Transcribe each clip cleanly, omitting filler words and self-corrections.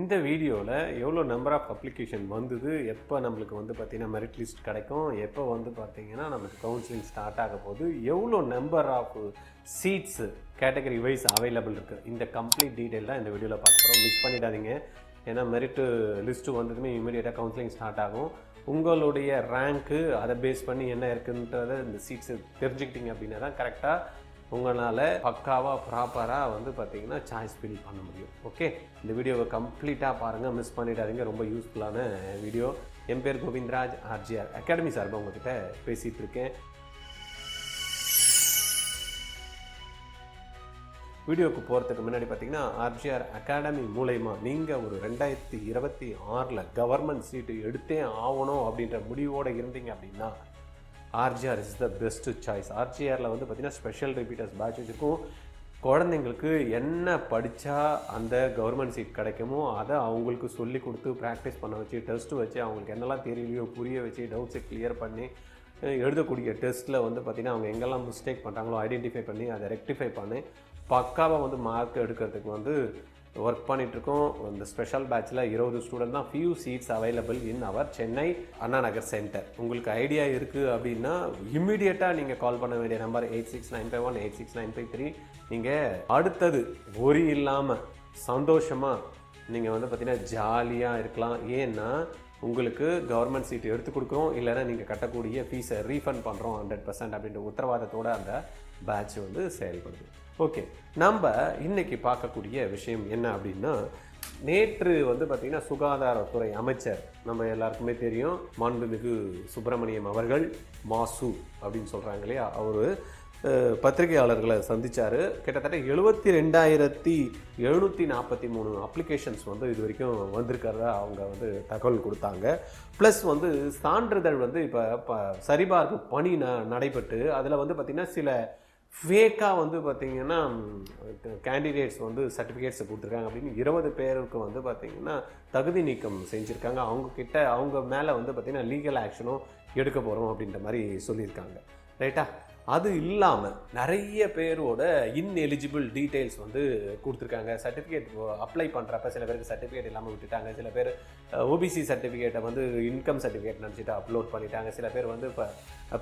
இந்த வீடியோவில் எவ்வளோ நம்பர் ஆஃப் அப்ளிகேஷன் வந்தது, எப்போ நம்மளுக்கு வந்து பார்த்திங்கன்னா மெரிட் லிஸ்ட் கிடைக்கும், எப்போ வந்து பார்த்திங்கன்னா நமக்கு கவுன்சிலிங் ஸ்டார்ட் ஆக போகுது, எவ்வளோ number of seats category wise available இருக்குது, இந்த கம்ப்ளீட் டீட்டெயில் தான் இந்த வீடியோவில் பார்க்க போகிறோம். மிஸ் பண்ணிடாதீங்க. ஏன்னா மெரிட்டு லிஸ்ட்டு வந்ததுமே இமீடியட்டாக கவுன்சிலிங் ஸ்டார்ட் ஆகும். உங்களுடைய ரேங்க்கு அதை பேஸ் பண்ணி என்ன இருக்குன்றதை இந்த சீட்ஸு தெரிஞ்சுக்கிட்டீங்க அப்படின்னா தான் கரெக்டாக உங்களால் பக்காவாக ப்ராப்பராக வந்து பார்த்திங்கன்னா சாய்ஸ் ஃபில் பண்ண முடியும். ஓகே, இந்த வீடியோவை கம்ப்ளீட்டாக பாருங்கள், மிஸ் பண்ணிடாதீங்க. ரொம்ப யூஸ்ஃபுல்லான வீடியோ. என் பேர் கோவிந்தராஜ், RGR அகாடமி சார்பாக உங்கள்கிட்ட பேசிகிட்டு இருக்கேன். வீடியோவுக்கு போகிறதுக்கு முன்னாடி பார்த்தீங்கன்னா RGR அகாடமி மூலயமா நீங்கள் ஒரு 2026 கவர்மெண்ட் சீட்டு எடுத்தே ஆகணும் அப்படின்ற முடிவோடு இருந்தீங்க அப்படின்னா RGR is the best choice. RGRல வந்து பார்த்திங்கன்னா ஸ்பெஷல் ரிப்பீட்டர்ஸ் பேட்ச் வச்சுருக்கும். குழந்தைங்களுக்கு என்ன படித்தா அந்த கவர்மெண்ட் சீட் கிடைக்குமோ அதை அவங்களுக்கு சொல்லி கொடுத்து ப்ராக்டிஸ் பண்ண வச்சு, டெஸ்ட்டு வச்சு, அவங்களுக்கு என்னெல்லாம் தெரியலையோ புரிய வச்சு, டவுட்ஸை கிளியர் பண்ணி, எழுதக்கூடிய டெஸ்ட்டில் வந்து பார்த்திங்கன்னா அவங்க எங்கெல்லாம் மிஸ்டேக் பண்ணுறாங்களோ ஐடென்டிஃபை பண்ணி அதை ரெக்டிஃபை பண்ணி பக்காவாக வந்து மார்க் எடுக்கிறதுக்கு வந்து ஒர்க் பண்ணிகிட்ருக்கோம். இந்த ஸ்பெஷல் பேட்சில் 20 ஸ்டூடெண்ட் தான். Few seats available in our Chennai Anna Nagar centre. உங்களுக்கு ஐடியா இருக்குது அப்படின்னா இம்மிடியட்டாக நீங்கள் கால் பண்ண வேண்டிய நம்பர் 869551 86953. நீங்கள் அடுத்தது ஒரி இல்லாமல் சந்தோஷமாக நீங்கள் வந்து பார்த்திங்கன்னா ஜாலியாக இருக்கலாம். ஏன்னா உங்களுக்கு கவர்மெண்ட் சீட்டு எடுத்து கொடுக்குறோம், இல்லைன்னா நீங்கள் கட்டக்கூடிய ஃபீஸை ரீஃபண்ட் பண்ணுறோம் 100% அப்படின்ற உத்தரவாதத்தோடு அந்த பேட்ச் வந்து செயல்படுது. ஓகே, நம்ம இன்றைக்கி பார்க்கக்கூடிய விஷயம் என்ன அப்படின்னா, நேற்று வந்து பார்த்திங்கன்னா சுகாதாரத்துறை அமைச்சர் நம்ம எல்லாருக்குமே தெரியும், மாண்புமிகு சுப்பிரமணியம் அவர்கள், மாசு அப்படின்னு சொல்கிறாங்க இல்லையா, அவர் பத்திரிகையாளர்களை சந்தித்தார். கிட்டத்தட்ட 72,743 அப்ளிகேஷன்ஸ் வந்து இது வரைக்கும் வந்திருக்கிறதா அவங்க வந்து தகவல் கொடுத்தாங்க. ப்ளஸ் வந்து சான்றிதழ் வந்து இப்போ சரிபார்ப்பு பணி நடைபெற்று அதில் வந்து பார்த்திங்கன்னா சில ஃபேக்காக வந்து பார்த்திங்கன்னா கேண்டிடேட்ஸ் வந்து சர்டிஃபிகேட்ஸை கொடுத்துருக்காங்க அப்படின்னு 20 பேருக்கு வந்து பார்த்திங்கன்னா தகுதி நீக்கம் செஞ்சுருக்காங்க. அவங்க மேலே வந்து பார்த்திங்கன்னா லீகல் ஆக்ஷனும் எடுக்க போகிறோம் அப்படின்ற மாதிரி சொல்லியிருக்காங்க. ரைட்டா? அது இல்லாமல் நிறைய பேரோட இன்எலிஜிபிள் டீட்டெயில்ஸ் வந்து கொடுத்துருக்காங்க. சர்டிஃபிகேட் அப்ளை பண்ணுறப்ப சில பேருக்கு சர்டிஃபிகேட் இல்லாமல் விட்டுட்டாங்க. சில பேர் OBC சர்டிஃபிகேட்டை வந்து இன்கம் சர்டிஃபிகேட் நினச்சிட்டு அப்லோட் பண்ணிட்டாங்க. சில பேர் வந்து இப்போ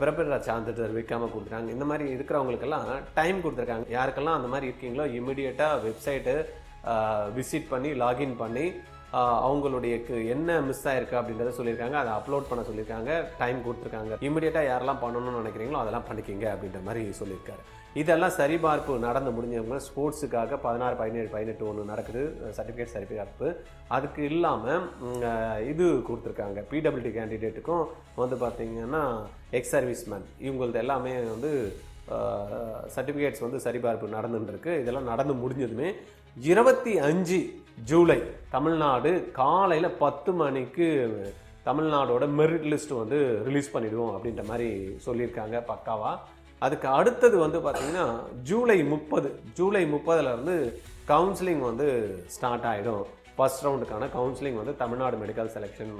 பிறப்பிற சான்றிதழ் வைக்காமல் கொடுத்துட்டாங்க. இந்த மாதிரி இருக்கிறவங்களுக்கெல்லாம் டைம் கொடுத்துருக்காங்க. யாருக்கெல்லாம் அந்த மாதிரி இருக்கீங்களோ இமிடியேட்டாக வெப்சைட்டு விசிட் பண்ணி லாகின் பண்ணி அவங்களுடைய என்ன மிஸ் ஆயிருக்கு அப்படின்றத சொல்லியிருக்காங்க. அதை அப்லோட் பண்ண சொல்லியிருக்காங்க. டைம் கொடுத்துருக்காங்க. இமீடியட்டாக யாரெல்லாம் பண்ணணும்னு நினைக்கிறீங்களோ அதெல்லாம் பண்ணிக்கிங்க அப்படின்ற மாதிரி சொல்லியிருக்காரு. இதெல்லாம் சரிபார்ப்பு நடந்து முடிஞ்சவங்க ஸ்போர்ட்ஸுக்காக 16, 17, 18 ஒன்று நடக்குது சர்டிஃபிகேட் சரிபார்ப்பு. அதுக்கு இல்லாமல் இது கொடுத்துருக்காங்க. PWD கேண்டிடேட்டுக்கும் வந்து பார்த்திங்கன்னா எக்ஸ் சர்வீஸ்மேன் இவங்களது எல்லாமே வந்து சர்டிஃபிகேட்ஸ் வந்து சரிபார்ப்பு நடந்துட்டுருக்கு. இதெல்லாம் நடந்து முடிஞ்சதுமே 25 ஜூலை தமிழ்நாடு காலையில் 10 மணிக்கு தமிழ்நாடோட மெரிட் லிஸ்ட்டு வந்து ரிலீஸ் பண்ணிவிடுவோம் அப்படின்ற மாதிரி சொல்லியிருக்காங்க பக்காவாக. அதுக்கு அடுத்தது வந்து பார்த்திங்கன்னா ஜூலை 30 கவுன்சிலிங் வந்து ஸ்டார்ட் ஆகிடும். ஃபர்ஸ்ட் ரவுண்டுக்கான கவுன்சிலிங் வந்து தமிழ்நாடு மெடிக்கல் செலெக்ஷன்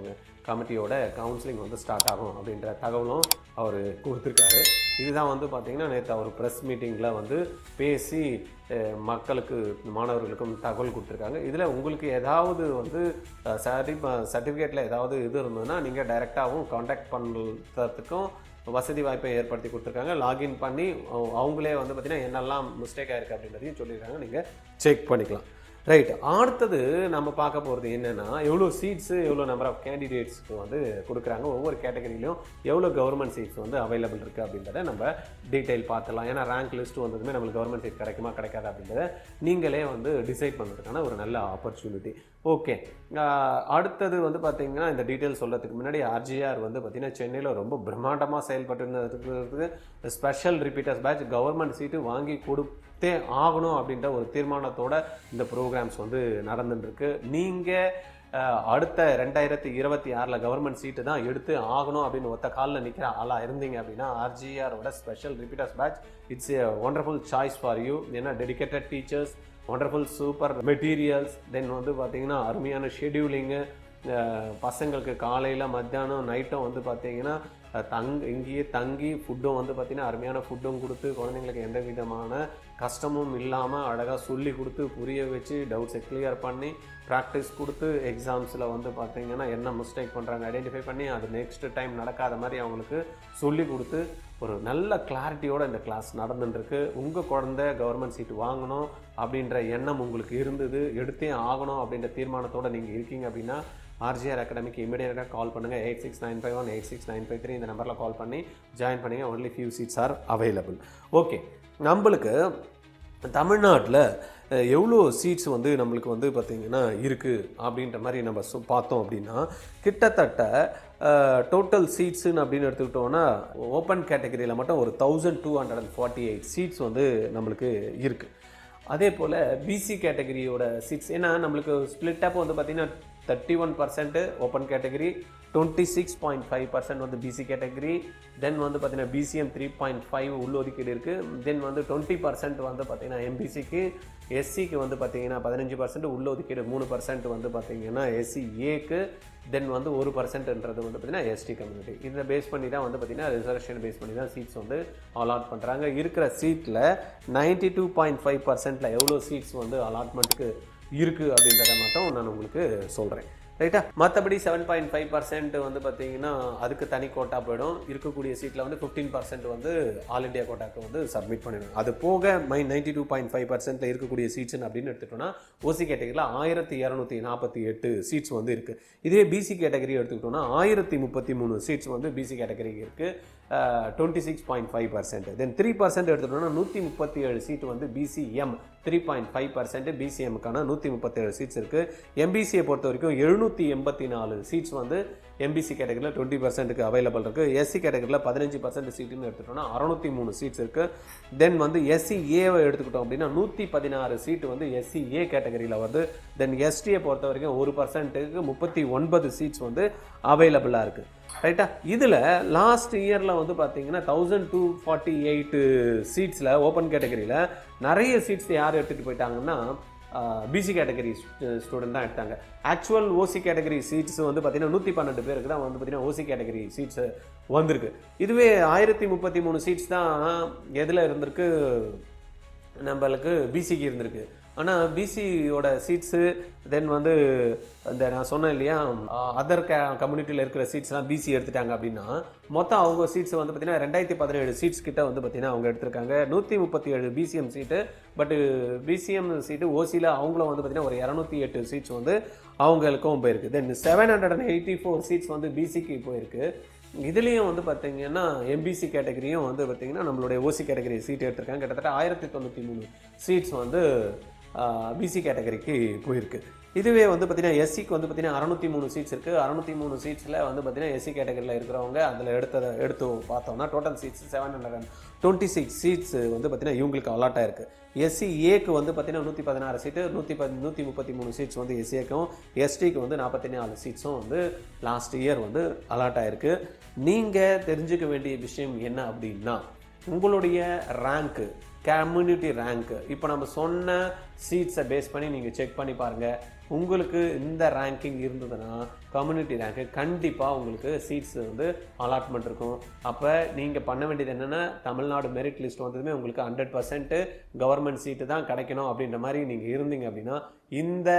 கமிட்டியோட கவுன்சிலிங் வந்து ஸ்டார்ட் ஆகும் அப்படின்ற தகவலும் அவர் கொடுத்துருக்காரு. இதுதான் வந்து பார்த்திங்கன்னா நேற்று அவர் ப்ரெஸ் மீட்டிங்கில் வந்து பேசி மக்களுக்கு, மாணவர்களுக்கும் தகவல் கொடுத்துருக்காங்க. இதில் உங்களுக்கு ஏதாவது வந்து சர்டிஃபிகேட்டில் ஏதாவது இது இருந்ததுன்னா நீங்கள் டைரெக்டாகவும் காண்டாக்ட் பண்ணுறதுக்கும் வசதி வாய்ப்பை ஏற்படுத்தி கொடுத்துருக்காங்க. லாகின் பண்ணி அவங்களே வந்து பார்த்திங்கன்னா என்னெல்லாம் மிஸ்டேக் ஆகிருக்கு அப்படின்றதையும் சொல்லியிருக்காங்க. நீங்கள் செக் பண்ணிக்கலாம். ரைட், அடுத்தது நம்ம பார்க்க போகிறது என்னென்னா, எவ்வளோ சீட்ஸு, எவ்வளோ நம்பர் ஆஃப் கேண்டிடேட்ஸ்க்கு வந்து கொடுக்குறாங்க, ஒவ்வொரு கேட்டகரியிலையும் எவ்வளோ கவர்மெண்ட் சீட்ஸ் வந்து அவைலபிள் இருக்குது அப்படின்றத நம்ம டீட்டெயில் பார்த்துலாம். ஏன்னா ரேங்க் லிஸ்ட்டு வந்ததுமே நம்மளுக்கு கவர்மெண்ட் சீட் கிடைக்குமா கிடைக்காது அப்படின்றத நீங்களே வந்து டிசைட் பண்ணுறதுக்கான ஒரு நல்ல ஆப்பர்ச்சுனிட்டி. ஓகே, அடுத்தது வந்து பார்த்திங்கன்னா இந்த டீட்டெயில் சொல்கிறதுக்கு முன்னாடி RGR வந்து பார்த்திங்கன்னா சென்னையில் ரொம்ப பிரம்மாண்டமாக செயல்பட்டு special repeaters batch government seat வாங்கி கொடுத்தே ஆகணும் அப்படின்ற ஒரு தீர்மானத்தோட இந்த ப்ரோக்ராம்ஸ் வந்து நடந்துட்டுருக்கு. நீங்கள் அடுத்த 2026 கவர்மெண்ட் சீட்டு தான் எடுத்து ஆகணும் அப்படின்னு ஒத்த காலில் நிற்கிற ஆளாக இருந்தீங்க அப்படின்னா RGRோட special repeaters batch it's a wonderful choice for you. ஏன்னா dedicated teachers, wonderful super materials, then வந்து பார்த்திங்கன்னா அருமையான ஷெடியூலிங்கு, பசங்களுக்கு காலையில் மத்தியானம் நைட்டும் வந்து பார்த்திங்கன்னா இங்கேயே தங்கி ஃபுட்டும் வந்து பார்த்திங்கன்னா அருமையான ஃபுட்டும் கொடுத்து குழந்தைங்களுக்கு எந்த விதமான கஷ்டமும் இல்லாமல் அழகாக சொல்லி கொடுத்து புரிய வச்சு டவுட்ஸை கிளியர் பண்ணி ப்ராக்டிஸ் கொடுத்து எக்ஸாம்ஸில் வந்து பார்த்திங்கன்னா என்ன மிஸ்டேக் பண்ணுறாங்க ஐடென்டிஃபை பண்ணி அது நெக்ஸ்ட் டைம் நடக்காத மாதிரி அவங்களுக்கு சொல்லி கொடுத்து ஒரு நல்ல கிளாரிட்டியோடு இந்த கிளாஸ் நடந்துட்டுருக்கு. உங்கள் குழந்தை கவர்மெண்ட் சீட்டு வாங்கணும் அப்படின்ற எண்ணம் உங்களுக்கு இருந்தது, எடுத்தே ஆகணும் அப்படின்ற தீர்மானத்தோடு நீங்கள் இருக்கீங்க அப்படின்னா RGR அகாடமிக்கு இமீடியட்டாக கால் பண்ணுங்கள். 8695186953 86953 இந்த நம்பரில் கால் பண்ணி ஜாயின் பண்ணுங்கள். Only few seats are available. Okay, நம்மளுக்கு தமிழ்நாட்டில் எவ்வளோ சீட்ஸ் வந்து நம்மளுக்கு வந்து பார்த்திங்கன்னா இருக்குது அப்படின்ற மாதிரி நம்ம பார்த்தோம் அப்படின்னா கிட்டத்தட்ட டோட்டல் சீட்ஸுன்னு அப்படின்னு எடுத்துக்கிட்டோன்னா ஓப்பன் கேட்டகரியில் மட்டும் ஒரு 1248 சீட்ஸ் வந்து நம்மளுக்கு இருக்குது. அதே போல் பிசி கேட்டகரியோட சீட்ஸ் ஏன்னா நம்மளுக்கு ஸ்ப்ளிட் அப் வந்து பார்த்திங்கன்னா 31% ஓப்பன் கேட்டகரி, 26.5% வந்து பிசி கேட்டகரி, தென் வந்து பார்த்திங்கன்னா பிசிஎம் 3.5 உள்ளொதுக்கீடு இருக்குது, தென் வந்து 20% வந்து பார்த்திங்கன்னா எம்பிசிக்கு, எஸ்சிக்கு வந்து பார்த்திங்கன்னா 15% உள்ளொதுக்கீடு, 3% வந்து பார்த்திங்கன்னா SCAக்கு, தென் வந்து 1%ன்றது வந்து பார்த்திங்கன்னா எஸ்டி கம்யூனிட்டி. இதை பேஸ் பண்ணி தான் வந்து பார்த்திங்கன்னா ரிசர்வேஷன் பேஸ் பண்ணி தான் சீட்ஸ் வந்து அலாட் பண்ணுறாங்க. இருக்கிற சீட்டில் 92.5%ல் எவ்வளோ சீட்ஸ் வந்து அலாட்மெண்ட்டுக்கு இருக்குது அப்படின்றத மட்டும் நான் உங்களுக்கு சொல்கிறேன். ரைட்டா? மற்றபடி 7.5% வந்து பார்த்திங்கன்னா அதுக்கு தனி கோட்டா போயிடும். இருக்கக்கூடிய சீட்டில் வந்து 15% வந்து ஆல் இண்டியா கோட்டாக்கு வந்து சப்மிட் பண்ணிடணும். அது போக 92.5%ல் இருக்கக்கூடிய சீட்ஸ்ன்னு அப்படின்னு எடுத்துக்கிட்டோன்னா ஓசி கேட்டகரியில் 1248 சீட்ஸ் வந்து இருக்குது. இதுவே பிசி கேட்டகரி எடுத்துக்கிட்டோன்னா 1033 சீட்ஸ் வந்து பிசி கேட்டகரிக்கு இருக்குது, 26.5%. தென் 3% எடுத்துக்கிட்டோன்னா 137 சீட்டு வந்து பிசிஎம், 3.5% பிசிஎம்க்கான 137 சீட்ஸ் இருக்குது. எம்பிசியை பொறுத்த வரைக்கும் 784 சீட்ஸ் வந்து எம்பிசி கேட்டகரியில் 20%க்கு அவைலபிள் இருக்குது. எஸ்சி கேட்டகரியில் 15% சீட்டுன்னு எடுத்துக்கிட்டோம்னா 603 சீட்ஸ் இருக்குது. தென் வந்து SCAவை எடுத்துக்கிட்டோம் அப்படின்னா 116 சீட்டு வந்து SCA கேட்டகரியில் வருது. தென் எஸ்டியை பொறுத்த வரைக்கும் 1%க்கு 39 சீட்ஸ் வந்து அவைலபிளாக இருக்குது. ரைட்டா? இதில் லாஸ்ட் இயரில் வந்து பார்த்தீங்கன்னா 1248 சீட்ஸில் ஓப்பன் கேட்டகரியில் நிறைய சீட்ஸ் யார் எடுத்துகிட்டு போயிட்டாங்கன்னா பிசி கேட்டகரி ஸ்டூடெண்ட் தான் எடுத்தாங்க. ஆக்சுவல் ஓசி கேட்டகரி சீட்ஸ் வந்து பார்த்தீங்கன்னா 112 பேருக்கு தான் வந்து பார்த்தீங்கன்னா ஓசி கேட்டகரி சீட்ஸ் வந்திருக்கு. இதுவே 1033 சீட்ஸ் தான் எதில் இருந்திருக்கு, நம்மளுக்கு பிசிக்கு இருந்திருக்கு. ஆனால் பிசியோட சீட்ஸு தென் வந்து இந்த நான் சொன்னேன் இல்லையா அதர் கம்யூனிட்டியில் இருக்கிற சீட்ஸ்லாம் பிசி எடுத்துட்டாங்க அப்படின்னா மொத்தம் அவங்க சீட்ஸ் வந்து பார்த்திங்கன்னா 2017 சீட்ஸ் கிட்ட வந்து பார்த்திங்கன்னா அவங்க எடுத்திருக்காங்க. 137 பிசிஎம் சீட்டு, பட்டு பிசிஎம் சீட்டு ஓசியில் அவங்களும் வந்து பார்த்திங்கன்னா ஒரு 208 சீட்ஸ் வந்து அவங்களுக்கும் போயிருக்கு. தென் 784 சீட்ஸ் வந்து பிசிக்கு போயிருக்கு. இதுலேயும் வந்து பார்த்திங்கன்னா எம்பிசி கேட்டகரியும் வந்து பார்த்திங்கன்னா நம்மளுடைய ஓசி கேட்டகரி சீட் எடுத்திருக்காங்க. கிட்டத்தட்ட 1093 சீட்ஸ் வந்து பிசி கேட்டகரிக்கு போயிருக்கு. இதுவே வந்து பார்த்திங்கன்னா எஸ்சிக்கு வந்து பார்த்திங்கன்னா 603 சீட்ஸ் இருக்குது. 603 சீட்ஸில் வந்து பார்த்திங்கன்னா எஸ்சி கேட்டகரியில் இருக்கிறவங்க அதில் எடுத்து பார்த்தோம்னா டோட்டல் சீட்ஸ் 726 சீட்ஸ் வந்து பார்த்திங்கன்னா இவங்களுக்கு அலாட் ஆகிருக்கு. SCAக்கு வந்து பார்த்திங்கன்னா 116 சீட்டு, 133 சீட்ஸ் வந்து SCAக்கும், எஸ்டிக்கு வந்து 44 சீட்ஸும் வந்து லாஸ்ட் இயர் வந்து அலாட் ஆகிருக்கு. நீங்கள் தெரிஞ்சுக்க வேண்டிய விஷயம் என்ன அப்படின்னா உங்களுடைய ரேங்க்கு, கம்யூனிட்டி ரேங்க்கு, இப்போ நம்ம சொன்ன சீட்ஸை பேஸ் பண்ணி நீங்கள் செக் பண்ணி பாருங்கள். உங்களுக்கு இந்த ரேங்கிங் இருந்ததுன்னா கம்யூனிட்டி ரேங்க்கு கண்டிப்பாக உங்களுக்கு சீட்ஸ் வந்து அலாட்மெண்ட் இருக்கும். அப்போ நீங்கள் பண்ண வேண்டியது என்னென்னா தமிழ்நாடு மெரிட் லிஸ்ட் வந்ததுமே உங்களுக்கு 100% கவர்மெண்ட் சீட்டு தான் கிடைக்கணும் அப்படின்ற மாதிரி நீங்கள் இருந்தீங்க அப்படின்னா இந்த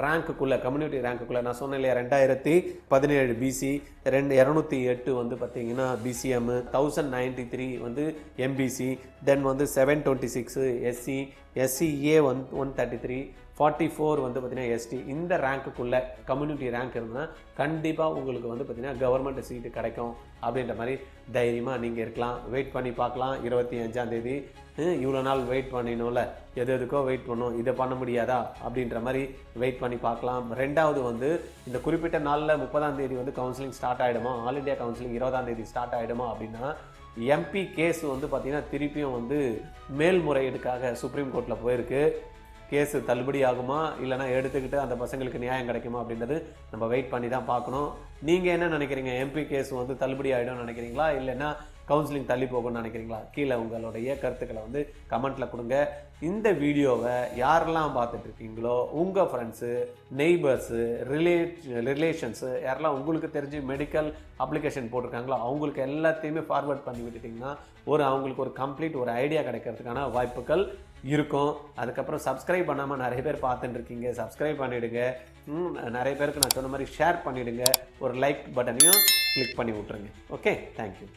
ரேங்க்குள்ளே கம்யூனிட்டி ரேங்க்குள்ளே நான் சொன்னேன் இல்லையா 2017 பிசி, 208 வந்து பார்த்தீங்கன்னா பிசிஎம், 1093 வந்து எம்பிசி, தென் வந்து 726 எஸ்சி, SCA 133, 44 வந்து பார்த்தீங்கன்னா எஸ்டி. இந்த ரேங்க்குள்ளே கம்யூனிட்டி ரேங்க் இருந்தால் கண்டிப்பாக உங்களுக்கு வந்து பார்த்தீங்கன்னா கவர்மெண்ட் சீட்டு கிடைக்கும் அப்படின்ற மாதிரி தைரியமாக நீங்கள் இருக்கலாம். வெயிட் பண்ணி பார்க்கலாம். 25ஆம் தேதி இவ்வளோ நாள் வெயிட் பண்ணிடணும்ல, எதுக்கோ வெயிட் பண்ணணும், இதை பண்ண முடியாதா அப்படின்ற மாதிரி வெயிட் பண்ணி பார்க்கலாம். ரெண்டாவது வந்து இந்த குறிப்பிட்ட நாளில் 30ஆம் தேதி வந்து கவுன்சிலிங் ஸ்டார்ட் ஆகிடுமா, ஆல் இண்டியா கவுன்சிலிங் 20ஆம் தேதி ஸ்டார்ட் ஆகிடுமா அப்படின்னா எம்பி கேஸ் வந்து பார்த்திங்கன்னா திருப்பியும் வந்து மேல்முறையீடுக்காக சுப்ரீம் கோர்ட்டில் போயிருக்கு. கேஸு தள்ளுபடி ஆகுமா இல்லைனா எடுத்துக்கிட்டு அந்த பசங்களுக்கு நியாயம் கிடைக்குமா அப்படின்றது நம்ம வெயிட் பண்ணி தான் பார்க்கணும். நீங்கள் என்ன நினைக்கிறீங்க? எம்பி கேஸ் வந்து தள்ளுபடி ஆகிடும்னு நினைக்கிறீங்களா இல்லைன்னா கவுன்சிலிங் தள்ளி போகணும்னு நினைக்கிறீங்களா? கீழே உங்களுடைய கருத்துக்களை வந்து கமெண்ட்டில் கொடுங்க. இந்த வீடியோவை யாரெல்லாம் பார்த்துட்டு இருக்கீங்களோ உங்கள் ஃப்ரெண்ட்ஸு, நெய்பர்ஸு, ரிலேஷன்ஸு யாரெல்லாம் உங்களுக்கு தெரிஞ்சு மெடிக்கல் அப்ளிகேஷன் போட்டிருக்காங்களோ அவங்களுக்கு எல்லாத்தையுமே ஃபார்வர்ட் பண்ணி விட்டுட்டிங்கன்னா அவங்களுக்கு ஒரு கம்ப்ளீட் ஒரு ஐடியா கிடைக்கிறதுக்கான வாய்ப்புகள் இருக்கும். அதுக்கப்புறம் சப்ஸ்கிரைப் பண்ணாமல் நிறைய பேர் பார்த்துட்டு இருக்கீங்க, சப்ஸ்கிரைப் பண்ணிவிடுங்க. நிறைய பேருக்கு நான் சொன்ன மாதிரி ஷேர் பண்ணிவிடுங்க. ஒரு லைக் பட்டனையும் கிளிக் பண்ணி விட்ருங்க. Okay, thank you.